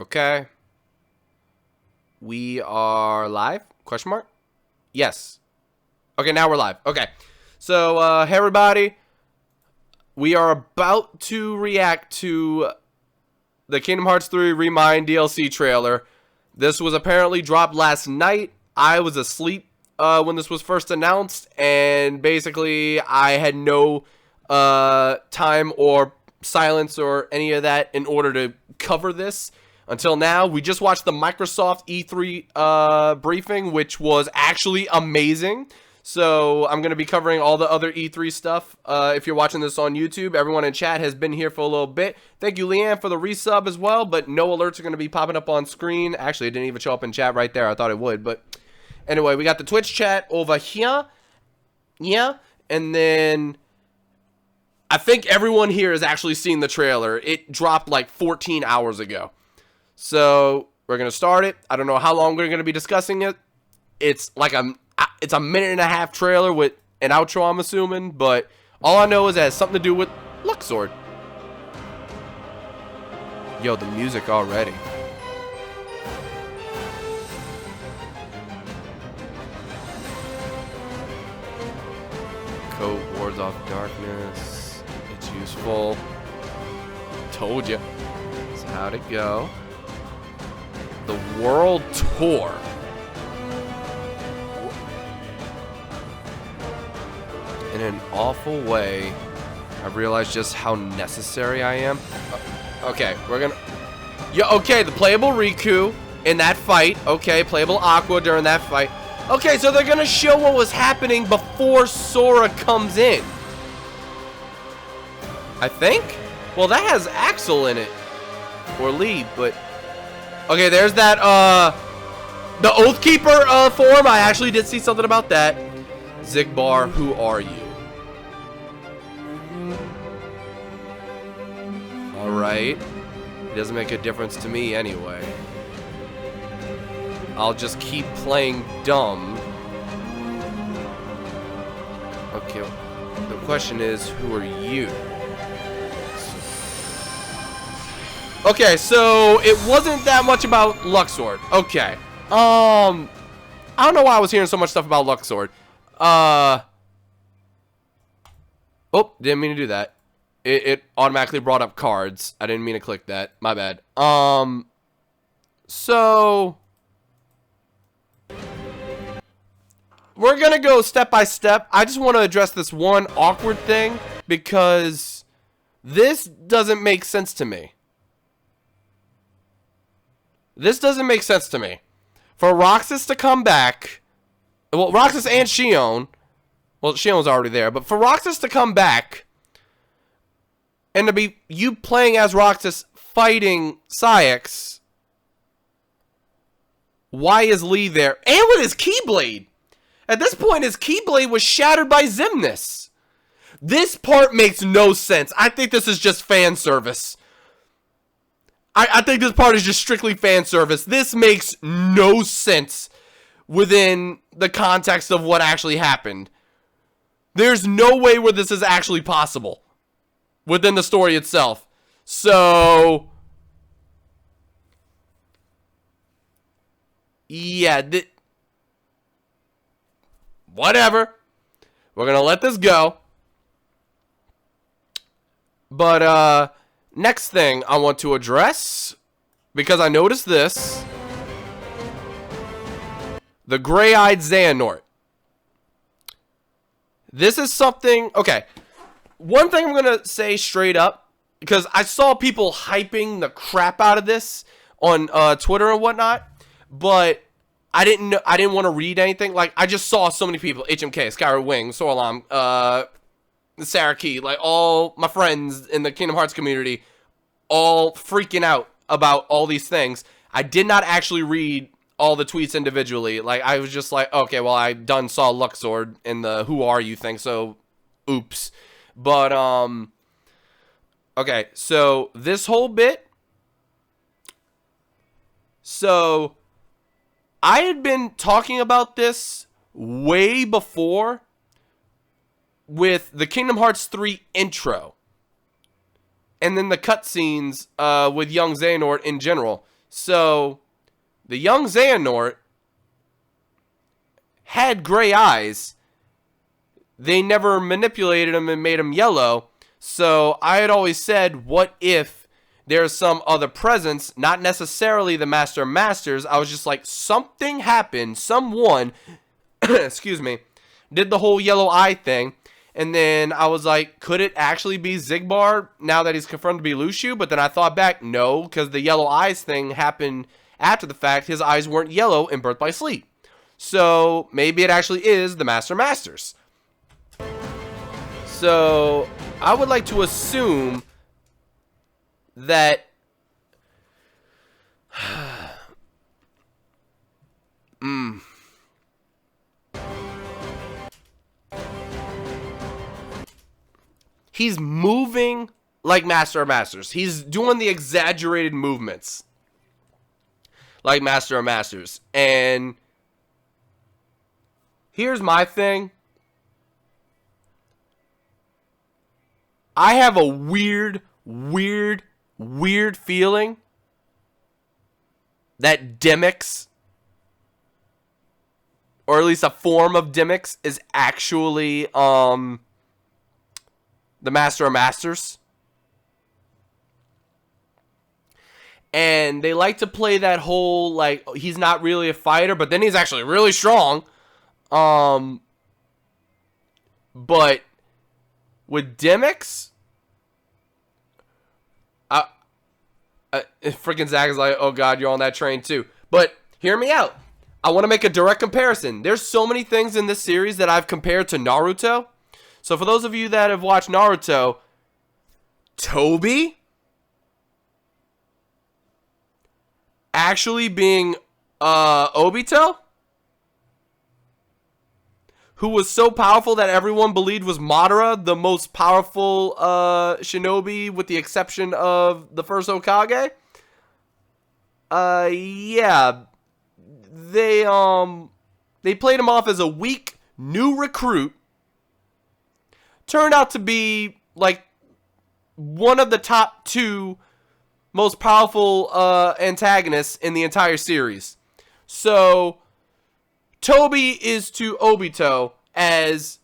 Okay. We are live? Question mark? Yes. Okay, now we're live. Okay. So, hey everybody. We are about to react to the Kingdom Hearts 3 Remind DLC trailer. This was apparently dropped last night. I was asleep when this was first announced, and basically I had no time or silence or any of that in order to cover this until now. We just watched the Microsoft E3 briefing, which was actually amazing. So I'm going to be covering all the other E3 stuff. If you're watching this on YouTube, everyone in chat has been here for a little bit. Thank you, Leanne, for the resub as well, but no alerts are going to be popping up on screen. Actually, it didn't even show up in chat right there. I thought it would, but anyway, we got the Twitch chat over here. Yeah, and then I think everyone here has actually seen the trailer. It dropped like 14 hours ago. So we're going to start it. I don't know how long we're going to be discussing it. It's like it's a minute and a half trailer with an outro, I'm assuming, but all I know is it has something to do with Luxord. Yo, the music already. Code wards off darkness. It's useful. Told you. So how'd it go? The World Tour. In an awful way, I realized just how necessary I am. Okay, we're gonna... Yeah, okay, the playable Riku in that fight. Okay, playable Aqua during that fight. Okay, so they're gonna show what was happening before Sora comes in. I think? Well, that has Axel in it. Or Lee, but... Okay, there's that, the Oathkeeper, form. I actually did see something about that. Zigbar, who are you? Alright. It doesn't make a difference to me anyway. I'll just keep playing dumb. Okay, the question is, who are you? Okay, so it wasn't that much about Luxord. Okay. I don't know why I was hearing so much stuff about Luxord. Oh, didn't mean to do that. It automatically brought up cards. I didn't mean to click that. My bad. So we're gonna go step by step. I just want to address this one awkward thing because this doesn't make sense to me. This doesn't make sense to me. For Roxas to come back, well, Roxas and Xion, well, Xion's already there, but for Roxas to come back, and to be you playing as Roxas fighting Saïx, why is Lee there? And with his Keyblade! At this point, his Keyblade was shattered by Xemnas. This part makes no sense. I think this is just fan service. I think this part is just strictly fan service. This makes no sense within the context of what actually happened. There's no way where this is actually possible within the story itself. So, yeah, whatever. We're gonna let this go. But, next thing I want to address, because I noticed this, the gray-eyed Xehanort. This is something, okay, one thing I'm going to say straight up, because I saw people hyping the crap out of this on Twitter and whatnot, but I didn't want to read anything. Like, I just saw so many people, HMK, Skyward Wing, Sorlam, Saraki, like all my friends in the Kingdom Hearts community, all freaking out about all these things. I did not actually read all the tweets individually. Like, I was just like, okay, well, I done saw Luxord in the who are you thing, so oops. But, okay, so this whole bit, so I had been talking about this way before with the Kingdom Hearts 3 intro. And then the cutscenes with young Xehanort in general. So, the young Xehanort had gray eyes. They never manipulated him and made him yellow. So, I had always said, what if there's some other presence, not necessarily the Master of Masters. I was just like, something happened. Someone, excuse me, did the whole yellow eye thing. And then I was like, could it actually be Xigbar now that he's confirmed to be Luxu? But then I thought back, no, because the yellow eyes thing happened after the fact. His eyes weren't yellow in Birth by Sleep. So maybe it actually is the Master Masters. So I would like to assume that he's moving like Master of Masters. He's doing the exaggerated movements like Master of Masters. And here's my thing. I have a weird feeling that Demyx, or at least a form of Demyx, is actually the Master of Masters. And they like to play that whole, like, he's not really a fighter, but then he's actually really strong. But with Demyx, freaking Zach is like, oh god, you're on that train too. But hear me out. I want to make a direct comparison. There's so many things in this series that I've compared to Naruto. So for those of you that have watched Naruto, Toby actually being Obito, who was so powerful that everyone believed was Madara the most powerful shinobi with the exception of the first Hokage. Yeah, they played him off as a weak new recruit. Turned out to be like one of the top 2 most powerful antagonists in the entire series. So Toby is to Obito as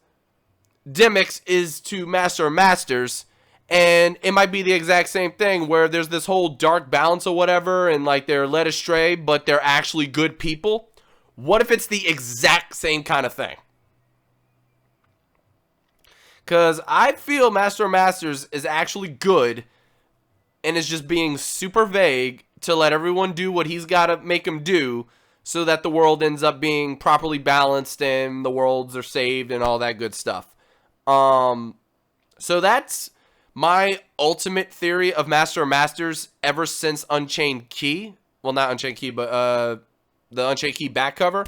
Demyx is to Master of Masters, and it might be the exact same thing where there's this whole dark balance or whatever, and like they're led astray, but they're actually good people. What if it's the exact same kind of thing? Because I feel Master of Masters is actually good and is just being super vague to let everyone do what he's got to make them do, so that the world ends up being properly balanced and the worlds are saved and all that good stuff. So that's my ultimate theory of Master of Masters ever since Unchained Key. Well, not Unchained Key, but the Unchained Key back cover.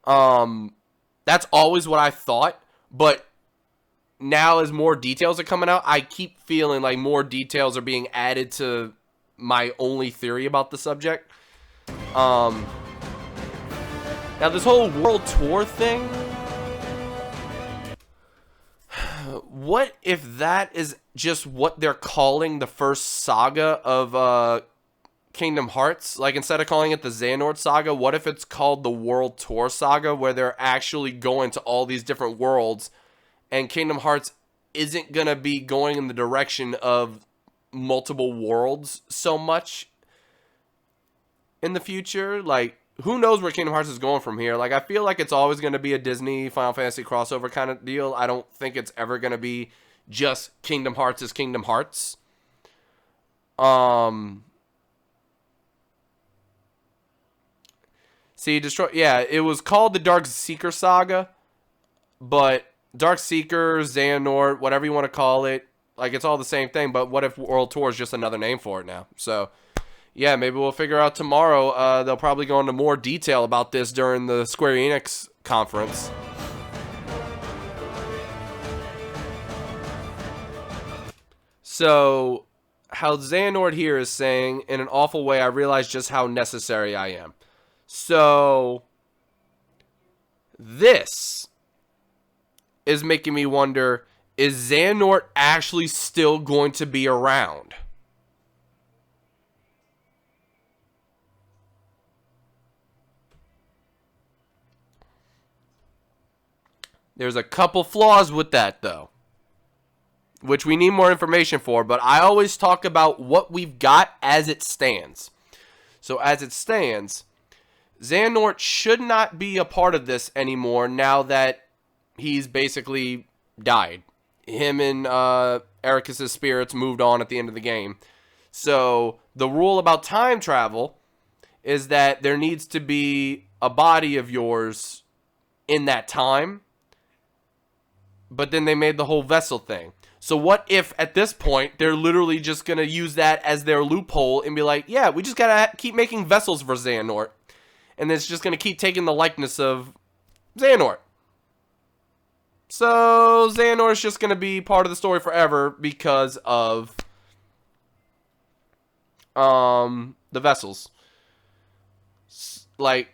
That's always what I thought. But now as more details are coming out, I keep feeling like more details are being added to my only theory about the subject. Now, this whole world tour thing, what if that is just what they're calling the first saga of Kingdom Hearts? Like, instead of calling it the Xehanort Saga, what if it's called the World Tour Saga, where they're actually going to all these different worlds, and Kingdom Hearts isn't going to be going in the direction of multiple worlds so much in the future? Like, who knows where Kingdom Hearts is going from here? Like, I feel like it's always going to be a Disney Final Fantasy crossover kind of deal. I don't think it's ever going to be just Kingdom Hearts is Kingdom Hearts. See, yeah, it was called the Dark Seeker Saga, but Dark Seeker, Xehanort, whatever you want to call it, like, it's all the same thing, but what if World Tour is just another name for it now? So yeah, maybe we'll figure out tomorrow. They'll probably go into more detail about this during the Square Enix conference. So, how Xehanort here is saying, in an awful way, I realize just how necessary I am. So, this is making me wonder, is Xehanort actually still going to be around? There's a couple flaws with that, though, which we need more information for, but I always talk about what we've got as it stands. So as it stands, Xehanort should not be a part of this anymore now that he's basically died. Him and Ericus' spirits moved on at the end of the game. So the rule about time travel is that there needs to be a body of yours in that time. But then they made the whole vessel thing. So what if at this point they're literally just going to use that as their loophole and be like, yeah, we just got to keep making vessels for Xehanort. And it's just going to keep taking the likeness of Xehanort. So Xehanort is just going to be part of the story forever because of the vessels. Like,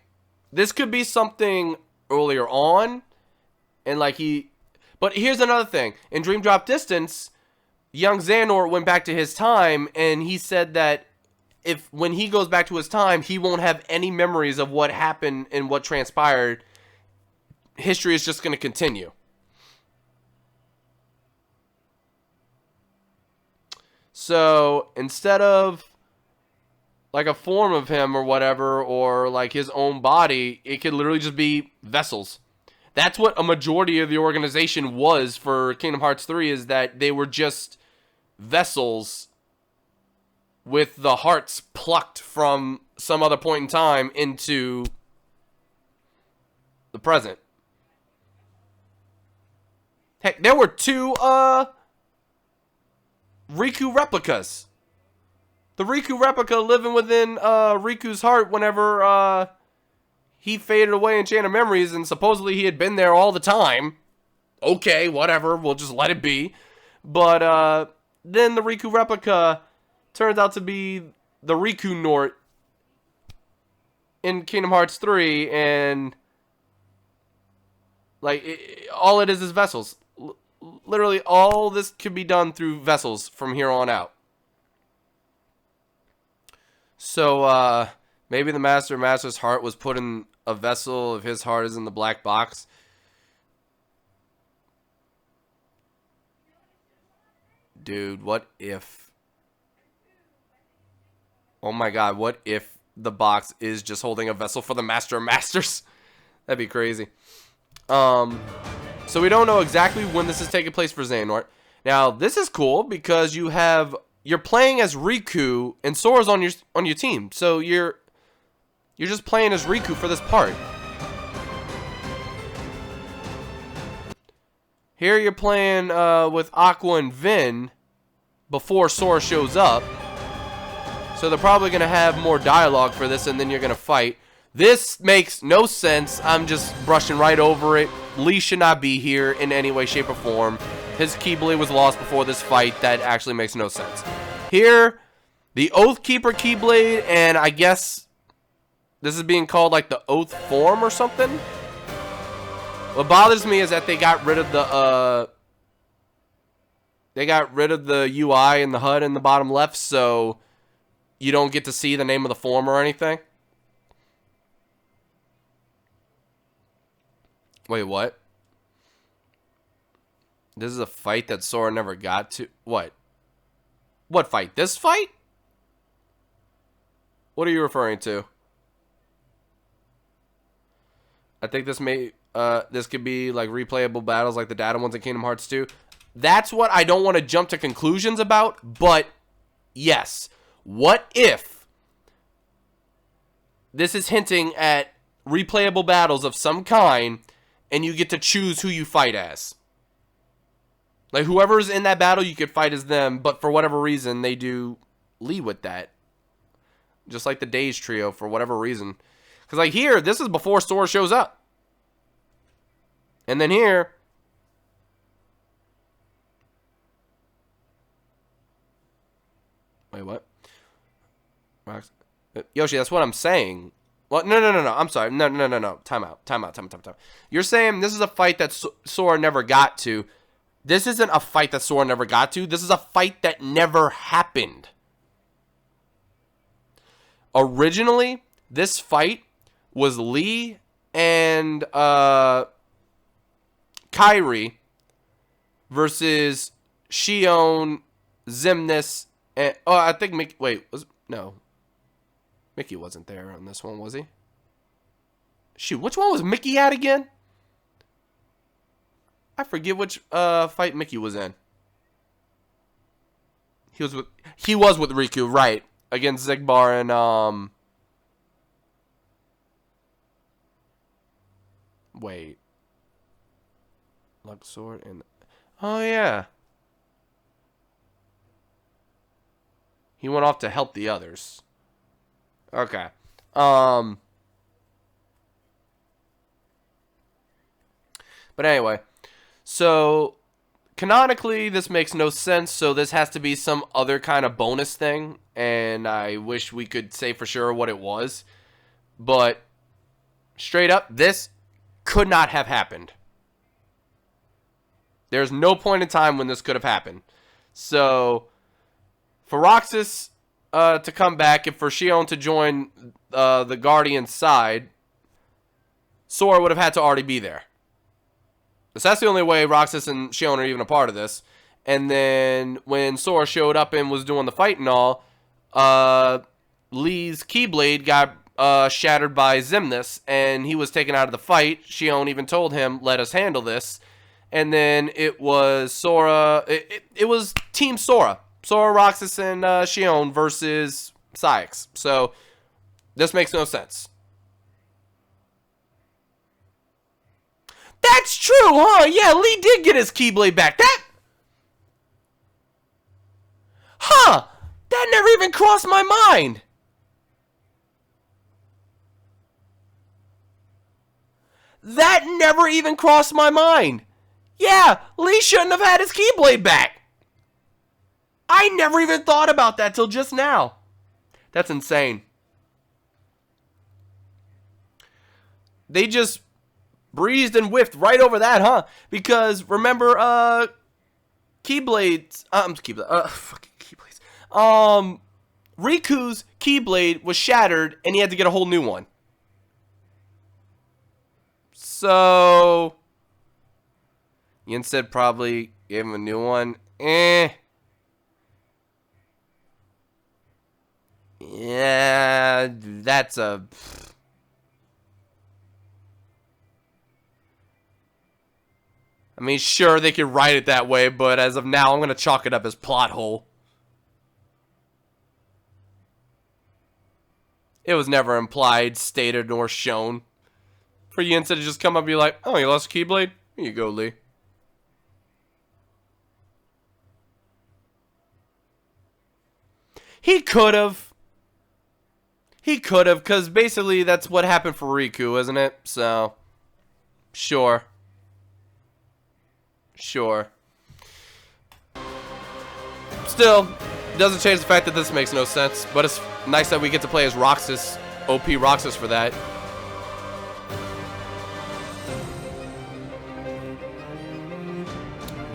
this could be something earlier on. And like but here's another thing. In Dream Drop Distance, young Xehanort went back to his time, and he said that when he goes back to his time, he won't have any memories of what happened and what transpired. History is just going to continue. So instead of like a form of him or whatever, or like his own body, it could literally just be vessels. That's what a majority of the organization was for Kingdom Hearts 3, is that they were just vessels with the hearts plucked from some other point in time into the present. Heck, there were 2 Riku replicas. The Riku replica living within Riku's heart whenever he faded away in Chain of Memories, and supposedly he had been there all the time. Okay, whatever, we'll just let it be. But then the Riku replica turns out to be the Riku Nort in Kingdom Hearts 3, and like all it is vessels. Literally all this could be done through vessels from here on out. So maybe the Master's heart was put in a vessel if his heart is in the black box. Dude, what if... Oh my god, what if the box is just holding a vessel for the Master of Masters? That'd be crazy. So we don't know exactly when this is taking place for Xehanort. Now, this is cool because you're playing as Riku and Sora's on your team. So you're just playing as Riku for this part. Here you're playing with Aqua and Vin before Sora shows up. So they're probably going to have more dialogue for this, and then you're going to fight. This makes no sense. I'm just brushing right over it. Lee should not be here in any way, shape, or form. His Keyblade was lost before this fight. That actually makes no sense. Here, the Oathkeeper Keyblade, and I guess this is being called like the Oath Form or something. What bothers me is that they got rid of the UI and the HUD in the bottom left, so you don't get to see the name of the form or anything. Wait, what? This is a fight that Sora never got to. What? What fight? This fight? What are you referring to? I think this could be like replayable battles like the data ones in Kingdom Hearts 2. That's what I don't want to jump to conclusions about, but yes. What if this is hinting at replayable battles of some kind, and you get to choose who you fight as? Like, whoever's in that battle, you could fight as them, but for whatever reason, they do lead with that. Just like the Days trio, for whatever reason. Because, like, here, this is before Sora shows up. And then here... Wait, what? Yoshi, that's what I'm saying. Well, no. I'm sorry. No. Time out. You're saying this is a fight that Sora never got to. This isn't a fight that Sora never got to. This is a fight that never happened. Originally, this fight was Lee and Kyrie versus Shion, Xemnas, and I think Mickey. Wait, no, Mickey wasn't there on this one, was he? Shoot, which one was Mickey at again? I forget which fight Mickey was in. He was with Riku, right, against Xigbar and wait, Luxord and oh yeah, he went off to help the others. Okay, but anyway, so canonically this makes no sense, so this has to be some other kind of bonus thing, and I wish we could say for sure what it was, but straight up, this could not have happened. There's no point in time when this could have happened. So, for Roxas to come back and for Shion to join the Guardian side, Sora would have had to already be there. So that's the only way Roxas and Shion are even a part of this. And then when Sora showed up and was doing the fight and all, Lee's Keyblade got shattered by Xemnas, and he was taken out of the fight. Shion even told him, let us handle this. And then it was Sora. It was Team Sora. Sora, Roxas, and Shion versus Saix. So this makes no sense. That's true, huh? Yeah, Lee did get his Keyblade back. That never even crossed my mind. That never even crossed my mind. Yeah, Lee shouldn't have had his Keyblade back. I never even thought about that till just now. That's insane. They just breezed and whiffed right over that, huh? Because remember, Keyblades, fucking Keyblades. Riku's Keyblade was shattered, and he had to get a whole new one. So, Yin said probably gave him a new one. Yeah, that's a... I mean, sure, they could write it that way, but as of now, I'm going to chalk it up as plot hole. It was never implied, stated, nor shown. For Yin to just come up and be like, oh, you lost a Keyblade? Here you go, Lee. He could have. He could have, because basically that's what happened for Riku, isn't it? So, sure. Sure. Still, doesn't change the fact that this makes no sense, but it's nice that we get to play as Roxas, OP Roxas for that.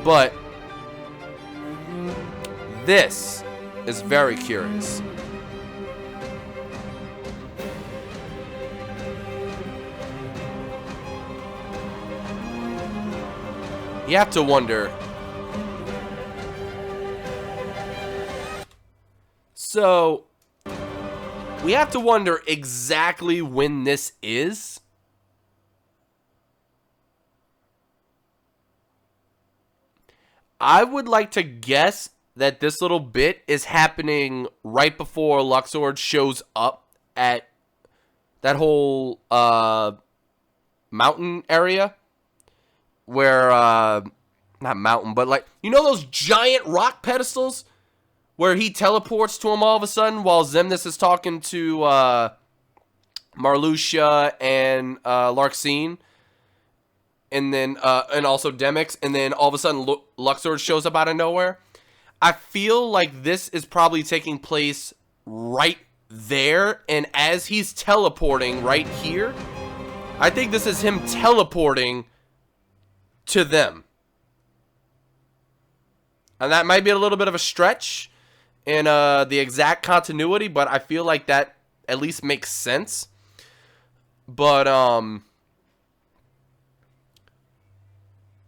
But this is very curious. You have to wonder. So, we have to wonder exactly when this is. I would like to guess that this little bit is happening right before Luxord shows up at that whole mountain area. Where, not mountain, but like, you know those giant rock pedestals? Where he teleports to him all of a sudden while Xemnas is talking to Marluxia and Larxene. And then, and also Demix. And then all of a sudden Luxord shows up out of nowhere. I feel like this is probably taking place right there. And as he's teleporting right here, I think this is him teleporting to them. And that might be a little bit of a stretch in the exact continuity, but I feel like that at least makes sense. But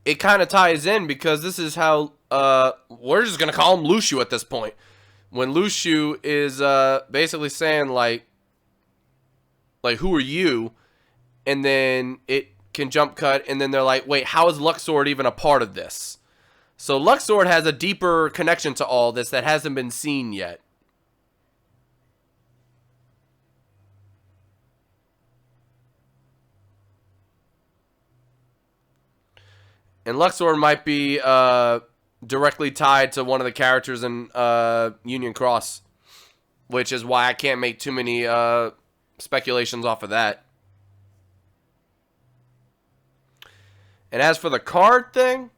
it kind of ties in because this is how we're just gonna call him Lushu at this point. When Lushu is basically saying like who are you, and then it can jump cut, and then they're like, wait, how is Luxord even a part of this? So Luxord has a deeper connection to all this that hasn't been seen yet. And Luxord might be directly tied to one of the characters in Union Cross, which is why I can't make too many speculations off of that. And as for the card thing,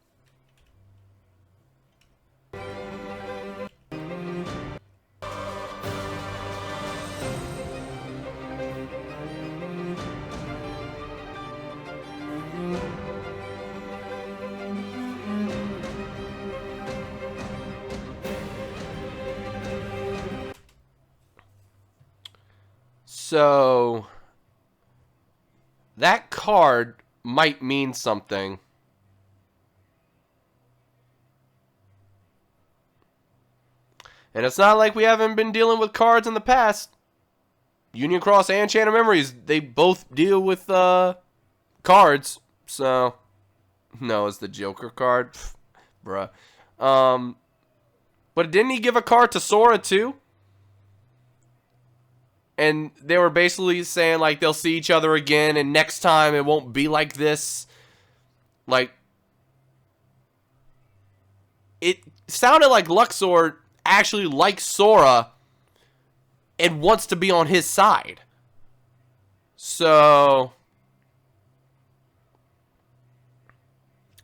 so that card might mean something. And it's not like we haven't been dealing with cards in the past. Union Cross and Chain of Memories, they both deal with cards. So, no, it's the Joker card. Pff, bruh. But didn't he give a card to Sora too? And they were basically saying, like, they'll see each other again, and next time it won't be like this. Like, it sounded like Luxord actually likes Sora and wants to be on his side. So,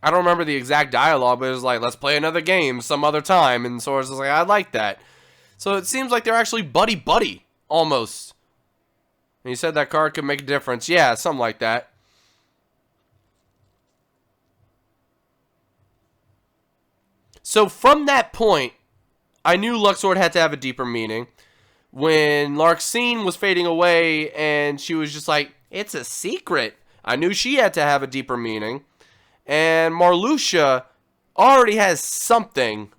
I don't remember the exact dialogue, but it was like, let's play another game some other time. And Sora's just like, I like that. So it seems like they're actually buddy-buddy. Almost. And you said that card could make a difference. Yeah, something like that. So from that point, I knew Luxord had to have a deeper meaning. When Larxene was fading away and she was just like, it's a secret, I knew she had to have a deeper meaning. And Marluxia already has something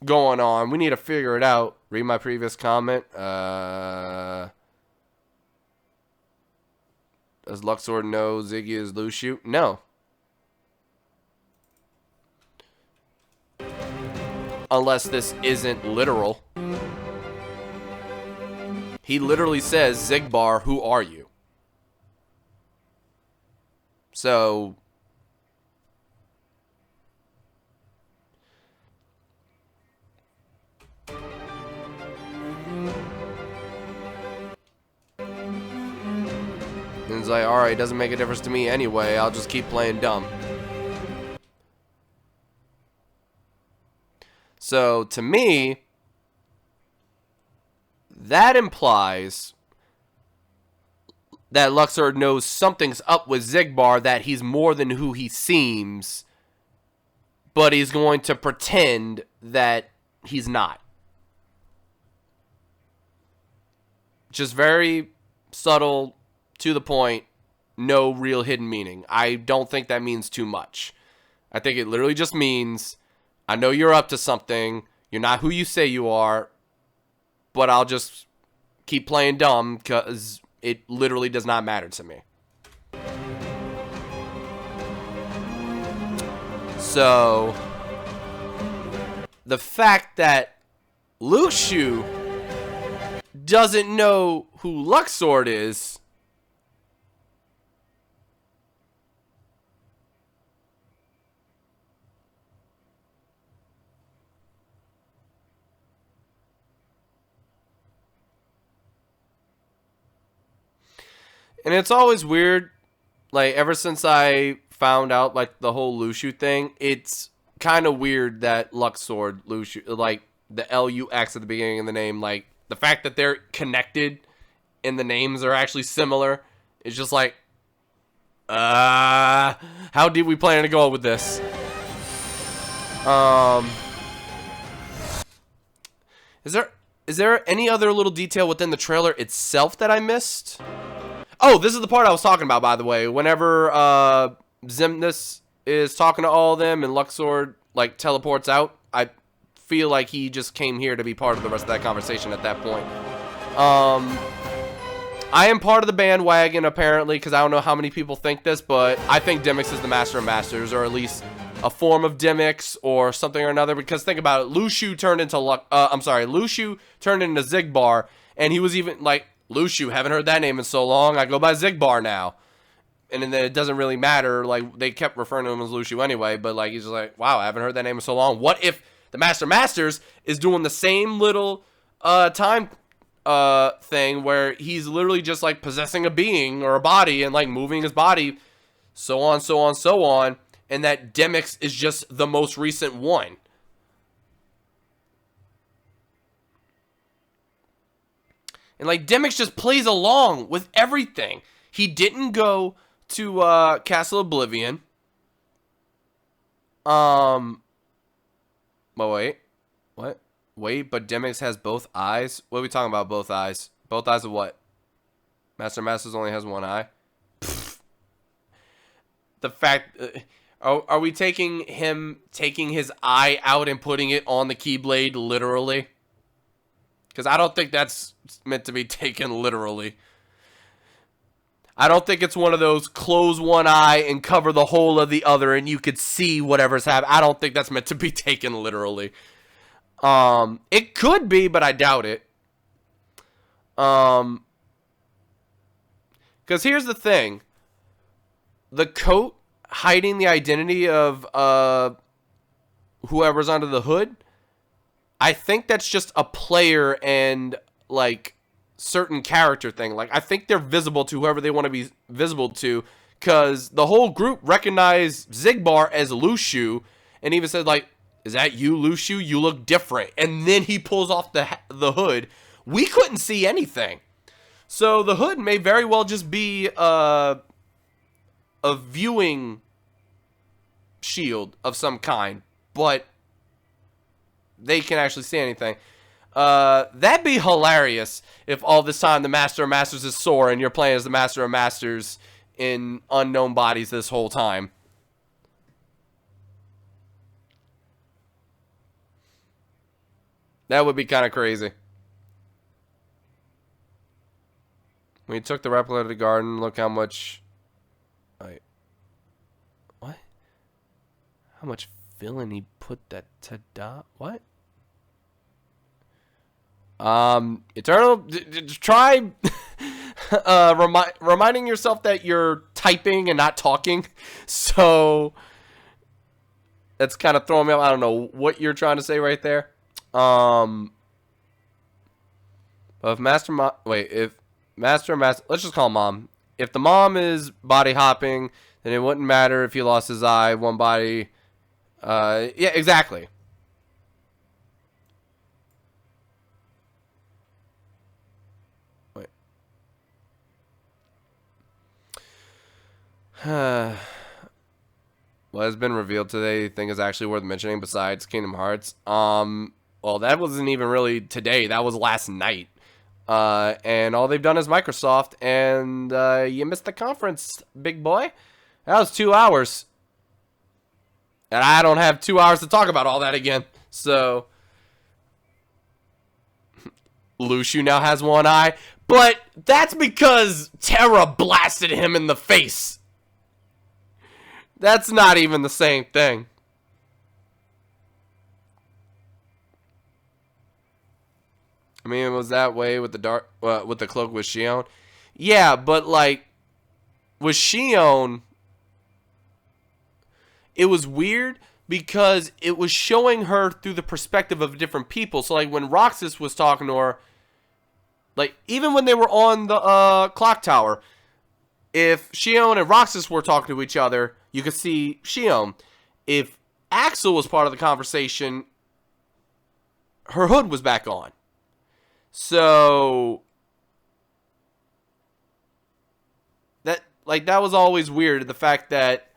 going on. We need to figure it out. Read my previous comment. Does Luxord know Ziggy is Lushu? No. Unless this isn't literal. He literally says, Zigbar, who are you? So... And it's like, alright, it doesn't make a difference to me anyway. I'll just keep playing dumb. So, to me, that implies that Luxord knows something's up with Zigbar, that he's more than who he seems, but he's going to pretend that he's not. Just very subtle, to the point, no real hidden meaning. I don't think that means too much. I think it literally just means, I know you're up to something, you're not who you say you are, but I'll just keep playing dumb because it literally does not matter to me. So, the fact that Lushu doesn't know who Luxord is, and it's always weird, like, ever since I found out, like, the whole Lushu thing, it's kind of weird that Luxord, Lushu, like, the Lux at the beginning of the name, like, the fact that they're connected and the names are actually similar, is just like, how did we plan to go with this? Is there any other little detail within the trailer itself that I missed? Oh, this is the part I was talking about, by the way. Whenever Xemnas is talking to all of them and Luxord, like, teleports out, I feel like he just came here to be part of the rest of that conversation at that point. I am part of the bandwagon, apparently, because I don't know how many people think this, but I think Dimix is the Master of Masters, or at least a form of Dimix, or something or another, because think about it, Lushu turned into, Lushu turned into Zigbar, and he was even, like, Lushu, haven't heard that name in so long, I go by Zigbar now. And then it doesn't really matter, like, they kept referring to him as Lushu anyway, but, like, he's just like, wow, I haven't heard that name in so long. What if the Master of Masters is doing the same little, time thing where he's literally just like possessing a being or a body and like moving his body, so on, so on, so on, and that Demix is just the most recent one. And like Demix just plays along with everything. He didn't go to Castle Oblivion. But wait. What? Wait, but Demix has both eyes? What are we talking about, both eyes? Both eyes of what? Master Masters only has one eye? Pfft. The fact... are we taking his eye out and putting it on the Keyblade literally? Because I don't think that's meant to be taken literally. I don't think it's one of those close one eye and cover the whole of the other and you could see whatever's happening. I don't think that's meant to be taken literally. It could be, but I doubt it. Because here's the thing. The coat hiding the identity of, whoever's under the hood, I think that's just a player and, like, certain character thing. Like, I think they're visible to whoever they want to be visible to, because the whole group recognized Zigbar as Lushu, and even said, like, is that you, Lushu? You look different. And then he pulls off the hood. We couldn't see anything. So the hood may very well just be a viewing shield of some kind. But they can actually see anything. That'd be hilarious if all this time the Master of Masters is Sora and you're playing as the Master of Masters in unknown bodies this whole time. That would be kind of crazy. When he took the replica to the garden, look how much... Wait. What? How much filling he put that to... What? Eternal... Try... reminding yourself that you're typing and not talking. So... That's kind of throwing me off. I don't know what you're trying to say right there. If Master, let's just call him Mom. If the mom is body hopping, then it wouldn't matter if he lost his eye, one body. Yeah, exactly. Wait. What has been revealed today, I think is actually worth mentioning besides Kingdom Hearts. Well, that wasn't even really today. That was last night. And all they've done is Microsoft. And you missed the conference, big boy. That was 2 hours. And I don't have 2 hours to talk about all that again. So, Lushu now has one eye. But that's because Terra blasted him in the face. That's not even the same thing. I mean, it was that way with the with the cloak with Shion. Yeah, but like with Shion, it was weird because it was showing her through the perspective of different people. So like when Roxas was talking to her, like even when they were on the clock tower, if Shion and Roxas were talking to each other, you could see Shion. If Axel was part of the conversation, her hood was back on. So that was always weird. The fact that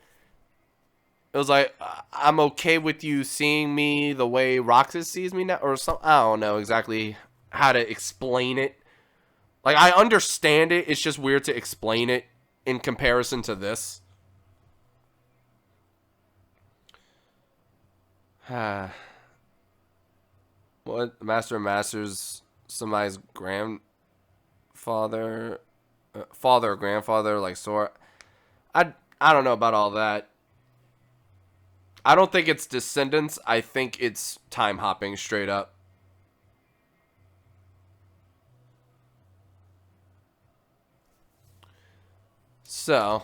it was like, I'm okay with you seeing me the way Roxas sees me now, or something. I don't know exactly how to explain it. Like, I understand it. It's just weird to explain it in comparison to this. What? Master of Masters, somebody's grandfather, father or grandfather, like Sora. I don't know about all that. I don't think it's descendants. I think it's time hopping straight up. So.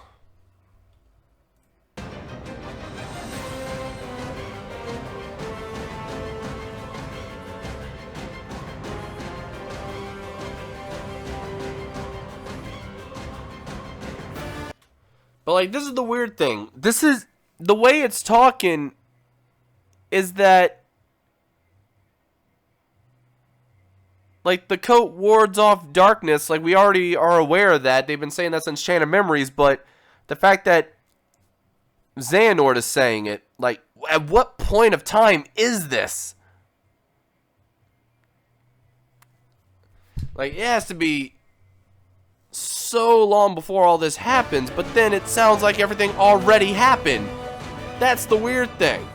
But, like, this is the weird thing. This is, the way it's talking is that, like, the coat wards off darkness. Like, we already are aware of that. They've been saying that since Chain of Memories. But the fact that Xehanort is saying it, like, at what point of time is this? Like, it has to be so long before all this happens, but then it sounds like everything already happened. That's the weird thing.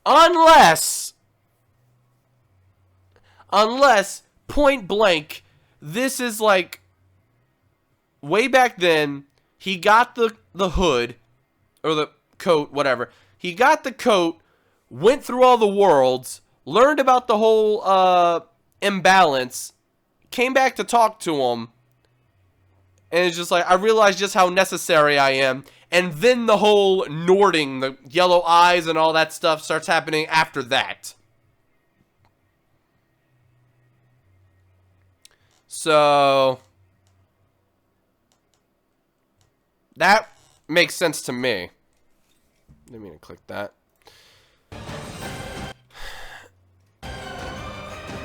Unless point blank, this is like way back then, he got the hood or the coat, whatever. He got the coat, went through all the worlds, learned about the whole imbalance, came back to talk to him, and it's just like, I realized just how necessary I am. And then the whole Nording, the yellow eyes and all that stuff starts happening after that. So that makes sense to me. Didn't mean to click that.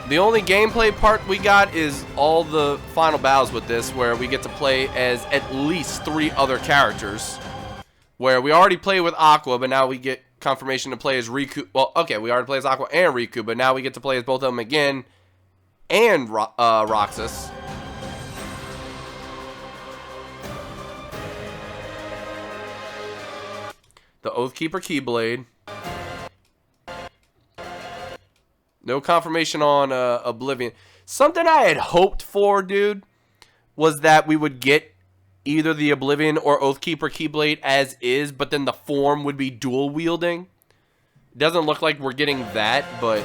The only gameplay part we got is all the final battles with this, where we get to play as at least 3 other characters. Where we already played with Aqua, but now we get confirmation to play as Riku. Well, okay, we already played as Aqua and Riku, but now we get to play as both of them again, and Roxas. The Oathkeeper Keyblade. No confirmation on Oblivion. Something I had hoped for, dude, was that we would get either the Oblivion or Oathkeeper Keyblade as is, but then the form would be dual wielding. It doesn't look like we're getting that, but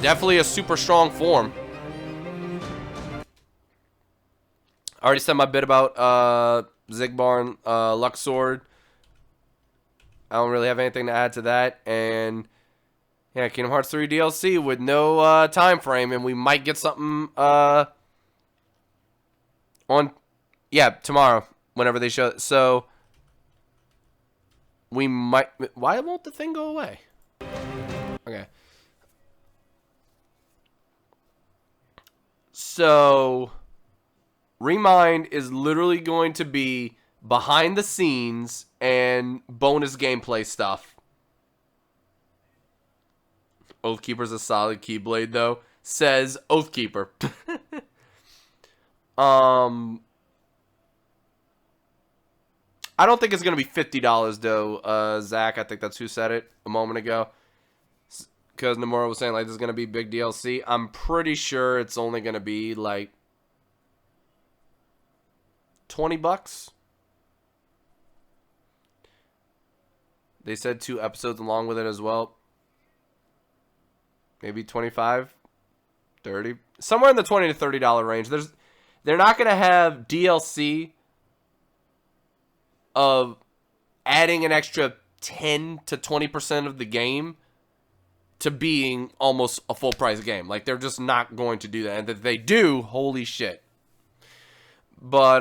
definitely a super strong form. I already said my bit about Zigbar and Luxord. I don't really have anything to add to that. And yeah, Kingdom Hearts 3 DLC with no time frame, and we might get something on, yeah, tomorrow, whenever they show it. So we might. Why won't the thing go away? Okay. So Remind is literally going to be behind the scenes and bonus gameplay stuff. Oathkeeper's a solid Keyblade, though. Says Oathkeeper. I don't think it's going to be $50, though, Zach. I think that's who said it a moment ago. Because Nomura was saying, like, this is going to be big DLC. I'm pretty sure it's only going to be, like, $20. They said 2 episodes along with it as well. Maybe 25, 30, somewhere in the $20 to $30 range. They're not going to have DLC of adding an extra 10 to 20% of the game to being almost a full price game. Like, they're just not going to do that. And if they do, holy shit. But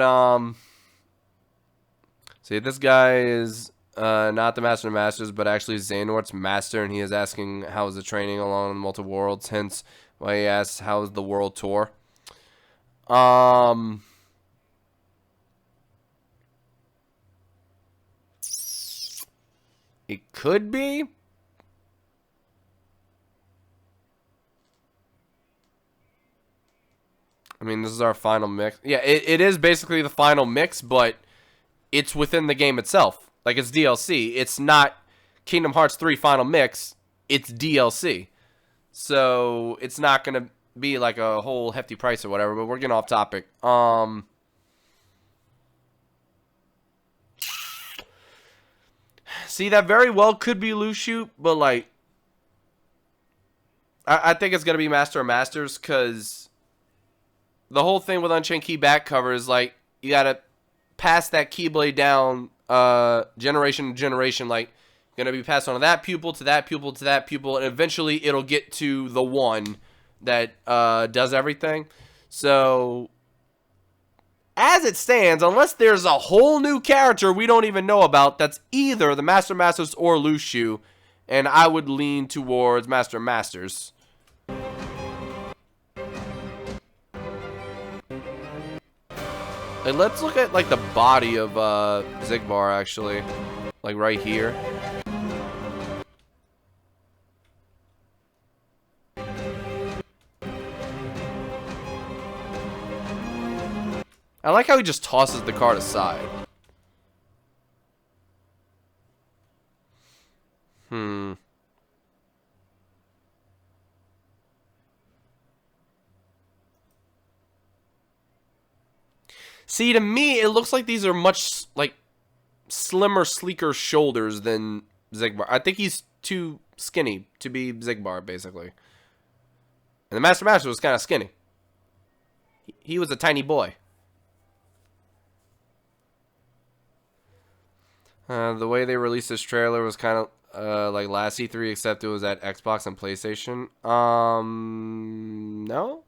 see, this guy is not the Master of Masters, but actually Xehanort's master, and he is asking how is the training along multiple worlds, hence why he asks how is the world tour. It could be. mean, this is our final mix. Yeah, it is basically the final mix, but it's within the game itself. Like, it's DLC. It's not Kingdom Hearts 3 final mix. It's DLC. So, it's not going to be like a whole hefty price or whatever, but we're getting off topic. See, that very well could be Lushu, but, like, I think it's going to be Master of Masters, because the whole thing with Unchained Key back cover is, like, you got to pass that Keyblade down generation to generation. Like, going to be passed on to that pupil, to that pupil, to that pupil, and eventually it'll get to the one that does everything. So, as it stands, unless there's a whole new character we don't even know about, that's either the Master of Masters or Lushu, and I would lean towards Master of Masters. Hey, let's look at, like, the body of Xigbar, actually. Like, right here. I like how he just tosses the card aside. See, to me, it looks like these are much, like, slimmer, sleeker shoulders than Xigbar. I think he's too skinny to be Xigbar, basically. And the Master Master was kind of skinny. He was a tiny boy. The way they released this trailer was kind of like last E3, except it was at Xbox and PlayStation. No.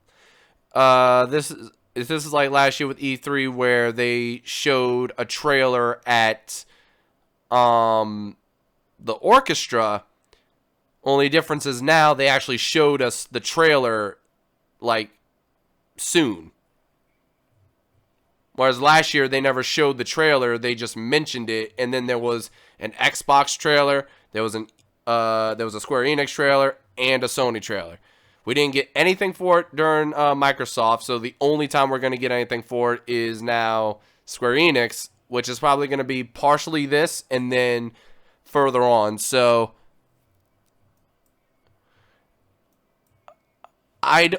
This is like last year with E3, where they showed a trailer at the orchestra. Only difference is now they actually showed us the trailer, like, soon. Whereas last year, they never showed the trailer. They just mentioned it. And then there was an Xbox trailer. There was a Square Enix trailer and a Sony trailer. We didn't get anything for it during Microsoft. So the only time we're going to get anything for it is now Square Enix, which is probably going to be partially this and then further on. So I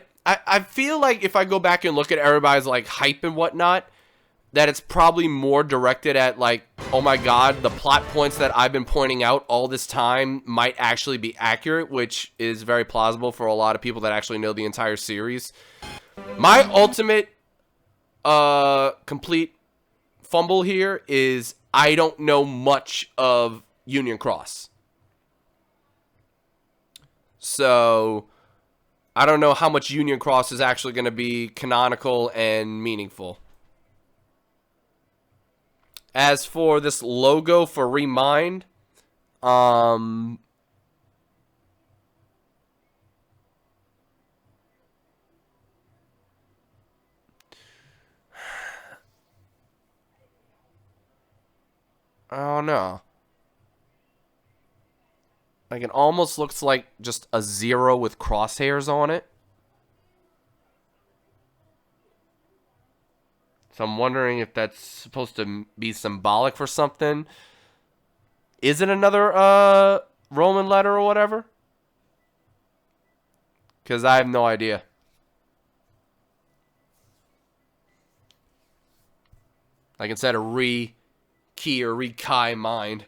feel like if I go back and look at everybody's, like, hype and whatnot, that it's probably more directed at, like, oh my god, the plot points that I've been pointing out all this time might actually be accurate, which is very plausible for a lot of people that actually know the entire series. My ultimate complete fumble here is I don't know much of Union Cross. So I don't know how much Union Cross is actually going to be canonical and meaningful. As for this logo for Remind, I don't know. Like, it almost looks like just a 0 with crosshairs on it. So I'm wondering if that's supposed to be symbolic for something. Is it another Roman letter or whatever? Because I have no idea. Like, instead of re-key or re-kai mind.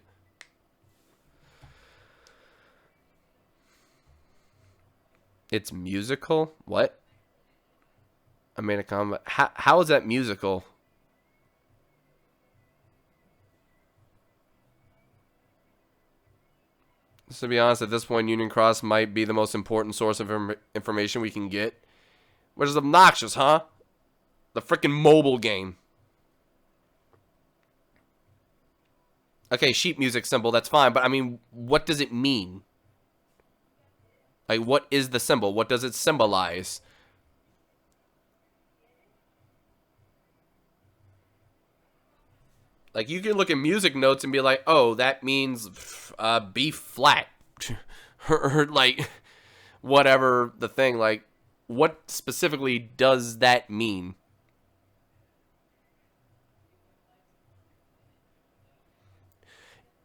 It's musical? What? I made a comment. How is that musical? Just to be honest, at this point, Union Cross might be the most important source of information we can get. Which is obnoxious, huh? The freaking mobile game. Okay, sheet music symbol, that's fine. But, I mean, what does it mean? Like, what is the symbol? What does it symbolize? Like, you can look at music notes and be like, oh, that means B flat. Or, like, whatever the thing, like, what specifically does that mean?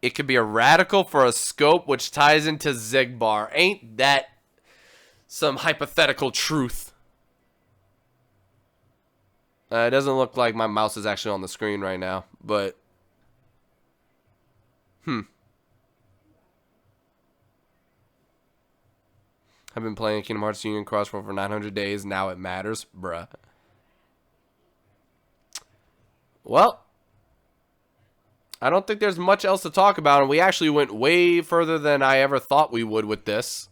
It could be a radical for a scope which ties into Zigbar. Ain't that some hypothetical truth? It doesn't look like my mouse is actually on the screen right now, but... I've been playing Kingdom Hearts Union Cross for over 900 days. Now it matters. Bruh. Well, I don't think there's much else to talk about, and we actually went way further than I ever thought we would with this.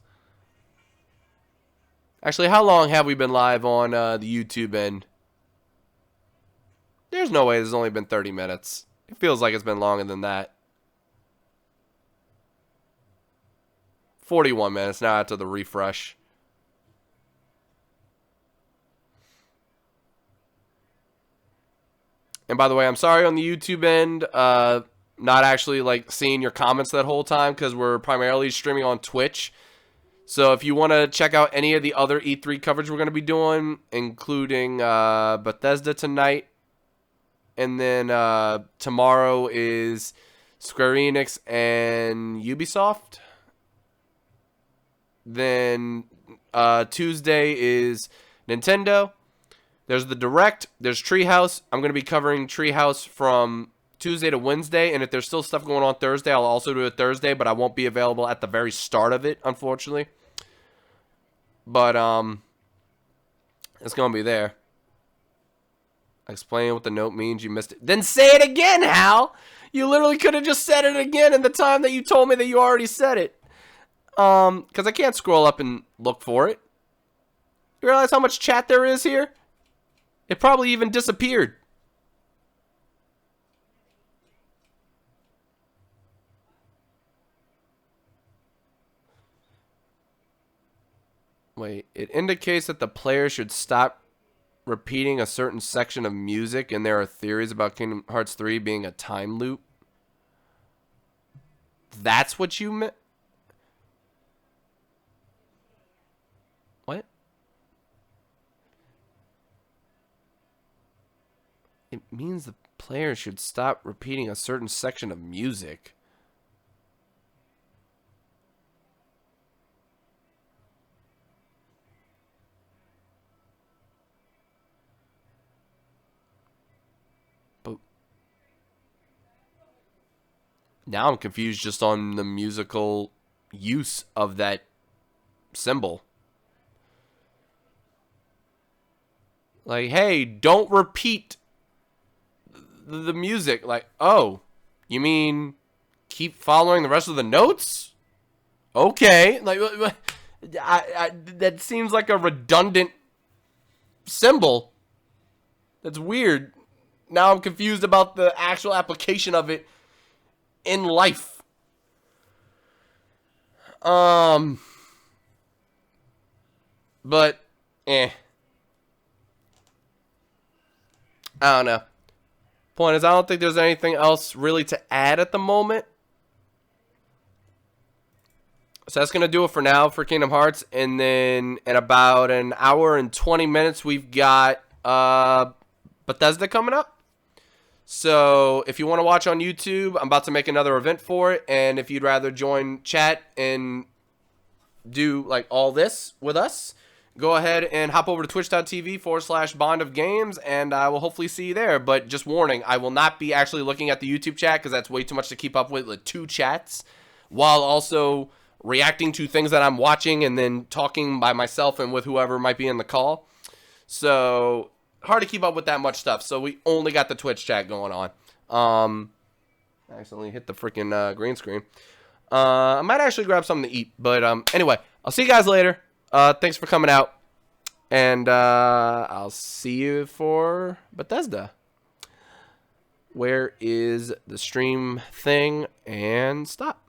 Actually, how long have we been live on the YouTube end? There's no way it's only been 30 minutes. It feels like it's been longer than that. 41 minutes now after the refresh. And by the way, I'm sorry on the YouTube end, not actually like seeing your comments that whole time because we're primarily streaming on Twitch. So if you want to check out any of the other E3 coverage we're going to be doing, including Bethesda tonight, and then tomorrow is Square Enix and Ubisoft. Then Tuesday is Nintendo. There's the Direct. There's Treehouse. I'm going to be covering Treehouse from Tuesday to Wednesday. And if there's still stuff going on Thursday, I'll also do it Thursday. But I won't be available at the very start of it, unfortunately. But it's going to be there. Explain what the note means. You missed it. Then say it again, Hal. You literally could have just said it again in the time that you told me that you already said it. Because I can't scroll up and look for it. You realize how much chat there is here? It probably even disappeared. Wait, it indicates that the player should stop repeating a certain section of music, and there are theories about Kingdom Hearts 3 being a time loop. That's what you meant? What? It means the player should stop repeating a certain section of music. But now I'm confused just on the musical use of that symbol. Like, hey, don't repeat the music. Like, oh, you mean keep following the rest of the notes? Okay. Like, that seems like a redundant symbol. That's weird. Now I'm confused about the actual application of it in life. But, I don't know. Point is, I don't think there's anything else really to add at the moment. So that's going to do it for now for Kingdom Hearts. And then in about an hour and 20 minutes, we've got Bethesda coming up. So if you want to watch on YouTube, I'm about to make another event for it. And if you'd rather join chat and do like all this with us, go ahead and hop over to twitch.tv/BondOfGames, and I will hopefully see you there. But just warning, I will not be actually looking at the YouTube chat because that's way too much to keep up with 2 chats, while also reacting to things that I'm watching and then talking by myself and with whoever might be in the call. So hard to keep up with that much stuff. So we only got the Twitch chat going on. I accidentally hit the freaking green screen. I might actually grab something to eat. But anyway, I'll see you guys later. Thanks for coming out. And I'll see you for Bethesda. Where is the stream thing? And stop.